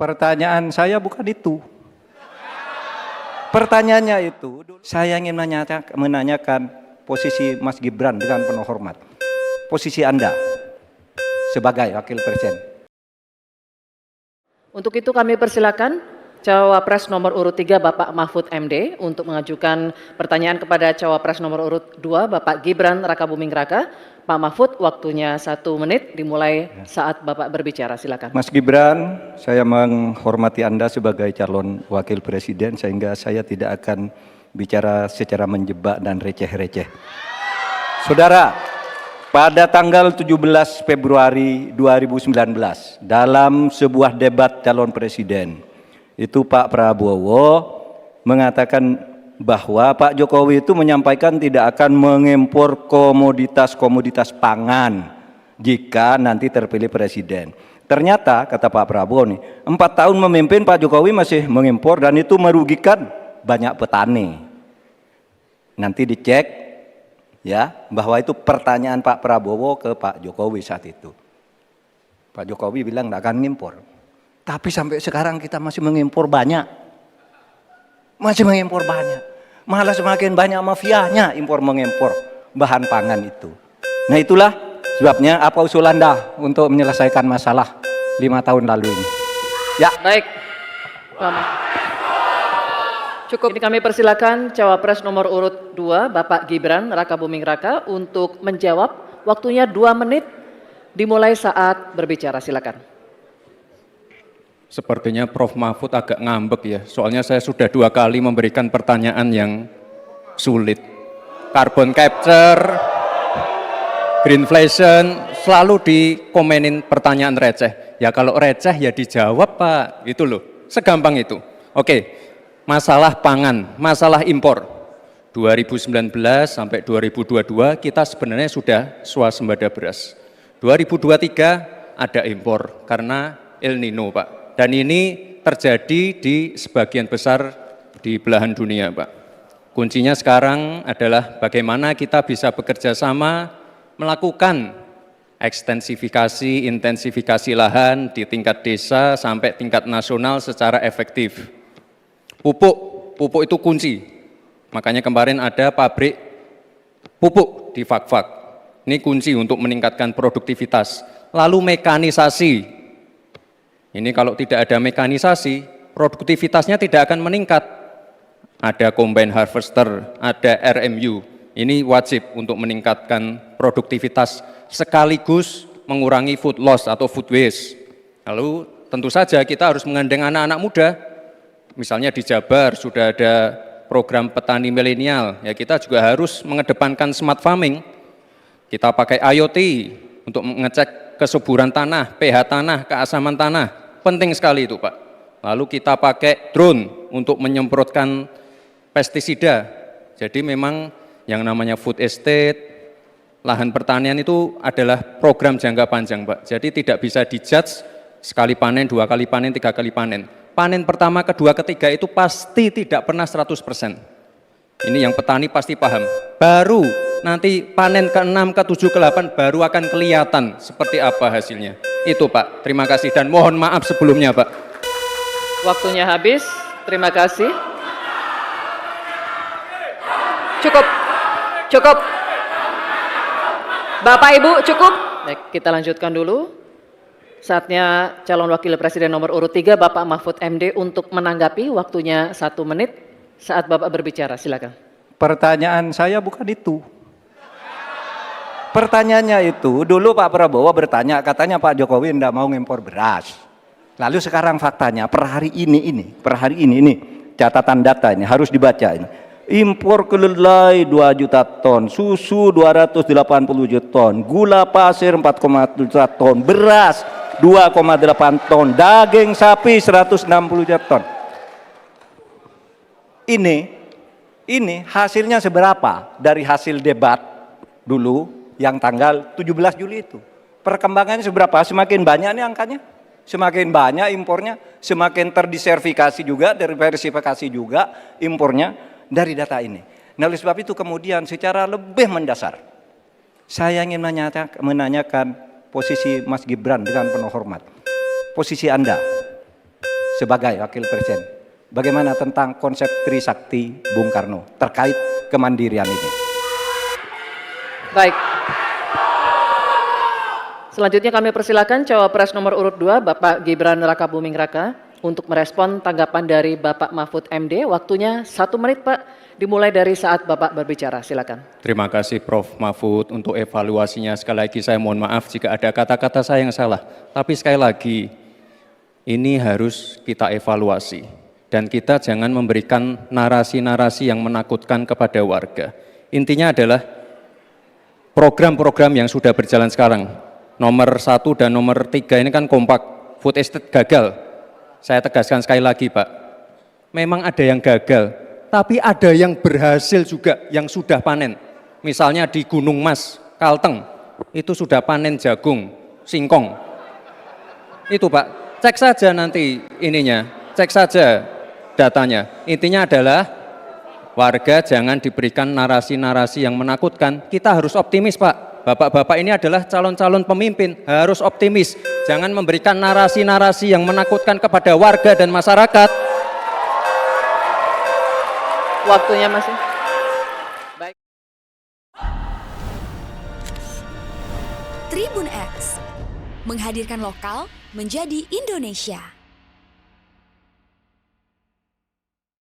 Pertanyaan saya bukan itu. Pertanyaannya itu, saya ingin menanyakan posisi Mas Gibran dengan penuh hormat. Posisi Anda sebagai Wakil Presiden. Untuk itu kami persilakan Cawapres nomor urut 3 Bapak Mahfud MD untuk mengajukan pertanyaan kepada Cawapres nomor urut 2 Bapak Gibran Rakabuming Raka. Pak Mahfud, waktunya 1 menit dimulai saat Bapak berbicara, silakan. Mas Gibran, saya menghormati Anda sebagai calon Wakil Presiden sehingga saya tidak akan bicara secara menjebak dan receh-receh. Saudara, pada tanggal 17 Februari 2019 dalam sebuah debat calon presiden, itu Pak Prabowo mengatakan bahwa Pak Jokowi itu menyampaikan tidak akan mengimpor komoditas-komoditas pangan jika nanti terpilih presiden. Ternyata kata Pak Prabowo nih, 4 tahun memimpin Pak Jokowi masih mengimpor dan itu merugikan banyak petani. Nanti dicek ya bahwa itu pertanyaan Pak Prabowo ke Pak Jokowi saat itu. Pak Jokowi bilang tidak akan ngimpor. Tapi sampai sekarang kita masih mengimpor banyak. Masih mengimpor banyak. Malah semakin banyak mafianya impor mengimpor bahan pangan itu. Nah itulah sebabnya apa usul Anda untuk menyelesaikan masalah 5 tahun lalu ini. Ya. Baik. Cukup. Ini kami persilakan Cawapres nomor urut 2 Bapak Gibran Rakabuming Raka untuk menjawab. Waktunya 2 menit dimulai saat berbicara, silakan. Sepertinya Prof. Mahfud agak ngambek ya, soalnya saya sudah 2 kali memberikan pertanyaan yang sulit. Carbon capture, greenflation, selalu dikomenin pertanyaan receh. Ya kalau receh ya dijawab Pak, itu loh, segampang itu. Oke, masalah pangan, masalah impor. 2019 sampai 2022 kita sebenarnya sudah swasembada beras. 2023 ada impor karena El Nino Pak. Dan ini terjadi di sebagian besar di belahan dunia Pak. Kuncinya sekarang adalah bagaimana kita bisa bekerja sama melakukan ekstensifikasi, intensifikasi lahan di tingkat desa sampai tingkat nasional secara efektif. Pupuk itu kunci. Makanya kemarin ada pabrik pupuk di Fak-Fak. Ini kunci untuk meningkatkan produktivitas. Lalu mekanisasi. Ini kalau tidak ada mekanisasi, produktivitasnya tidak akan meningkat. Ada combine harvester, ada RMU. Ini wajib untuk meningkatkan produktivitas sekaligus mengurangi food loss atau food waste. Lalu tentu saja kita harus menggandeng anak-anak muda. Misalnya di Jabar sudah ada program petani milenial. Ya kita juga harus mengedepankan smart farming. Kita pakai IoT untuk mengecek kesuburan tanah, pH tanah, keasaman tanah. Penting sekali itu Pak. Lalu kita pakai drone untuk menyemprotkan pestisida. Jadi memang yang namanya food estate, lahan pertanian itu adalah program jangka panjang Pak. Jadi tidak bisa dijudge sekali panen, 2 kali panen, 3 kali panen. Panen pertama, kedua, ketiga itu pasti tidak pernah 100%. Ini yang petani pasti paham. Baru nanti panen ke-6, ke-7, ke-8 baru akan kelihatan seperti apa hasilnya. Itu Pak, terima kasih dan mohon maaf sebelumnya Pak. Waktunya habis, terima kasih. Cukup. Bapak Ibu cukup. Baik, kita lanjutkan dulu. Saatnya calon wakil presiden nomor urut 3 Bapak Mahfud MD untuk menanggapi, waktunya 1 menit saat Bapak berbicara, silakan. Pertanyaan saya bukan itu. Pertanyaannya itu, dulu Pak Prabowo bertanya, katanya Pak Jokowi tidak mau ngimpor beras. Lalu sekarang faktanya, per hari ini, catatan data ini harus dibaca ini. Impor kedelai 2 juta ton, susu 280 juta ton, gula pasir 4,1 juta ton, beras 2,8 ton, daging sapi 160 juta ton. Ini hasilnya seberapa dari hasil debat dulu yang tanggal 17 Juli itu. Perkembangannya seberapa? Semakin banyak nih angkanya, semakin banyak impornya, semakin terdiversifikasi juga, diversifikasi juga impornya dari data ini. Nah oleh sebab itu kemudian secara lebih mendasar, saya ingin menanyakan posisi Mas Gibran dengan penuh hormat. Posisi Anda sebagai Wakil Presiden, bagaimana tentang konsep Trisakti Bung Karno terkait kemandirian ini? Baik. Selanjutnya kami persilakan Cawapres nomor urut 2 Bapak Gibran Rakabuming Raka untuk merespon tanggapan dari Bapak Mahfud MD. Waktunya 1 menit Pak, dimulai dari saat Bapak berbicara. Silakan. Terima kasih Prof. Mahfud untuk evaluasinya. Sekali lagi saya mohon maaf jika ada kata-kata saya yang salah. Tapi sekali lagi, ini harus kita evaluasi. Dan kita jangan memberikan narasi-narasi yang menakutkan kepada warga. Intinya adalah program-program yang sudah berjalan sekarang. Nomor 1 dan nomor 3 ini kan kompak. Food estate gagal. Saya tegaskan sekali lagi Pak. Memang ada yang gagal. Tapi ada yang berhasil juga, yang sudah panen. Misalnya di Gunung Mas, Kalteng, itu sudah panen jagung, singkong. Itu Pak, cek saja nanti ininya, cek saja datanya. Intinya adalah warga jangan diberikan narasi-narasi yang menakutkan. Kita harus optimis Pak. Bapak-bapak ini adalah calon-calon pemimpin, harus optimis. Jangan memberikan narasi-narasi yang menakutkan kepada warga dan masyarakat. Waktunya masih. Baik. Tribun X menghadirkan lokal menjadi Indonesia.